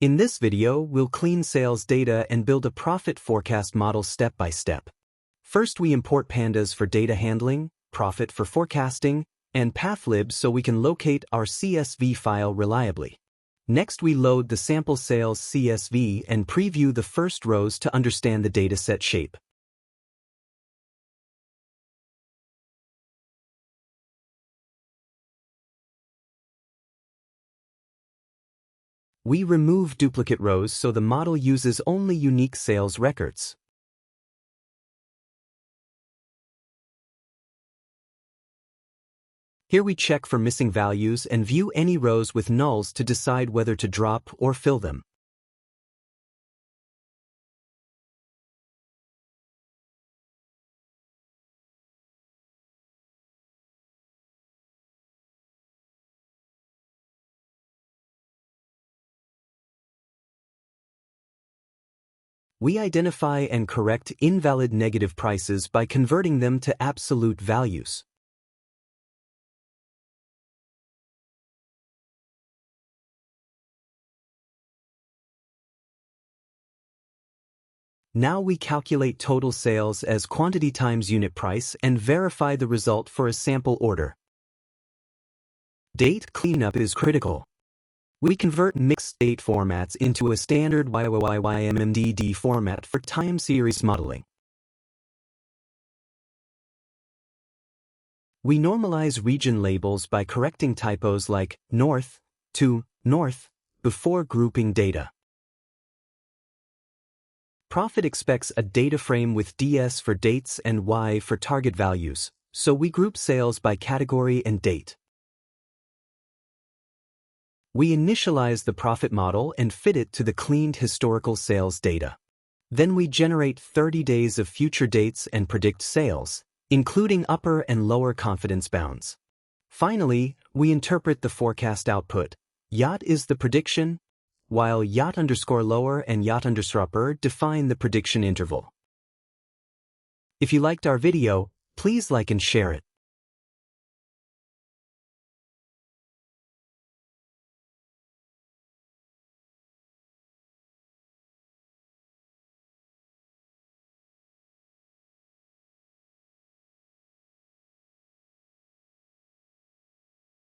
In this video, we'll clean sales data and build a profit forecast model step by step. First, we import pandas for data handling, profit for forecasting, and pathlib so we can locate our CSV file reliably. Next, we load the sample sales CSV and preview the first rows to understand the dataset shape. We remove duplicate rows so the model uses only unique sales records. Here we check for missing values and view any rows with nulls to decide whether to drop or fill them. We identify and correct invalid negative prices by converting them to absolute values. Now we calculate total sales as quantity times unit price and verify the result for a sample order. Date cleanup is critical. We convert mixed date formats into a standard YYYMMDD format for time series modeling. We normalize region labels by correcting typos like north to north before grouping data. Profit expects a data frame with DS for dates and Y for target values, so we group sales by category and date. We initialize the profit model and fit it to the cleaned historical sales data. Then we generate 30 days of future dates and predict sales, including upper and lower confidence bounds. Finally, we interpret the forecast output. Yacht is the prediction, while yacht_lower and yacht_upper define the prediction interval. If you liked our video, please like and share it.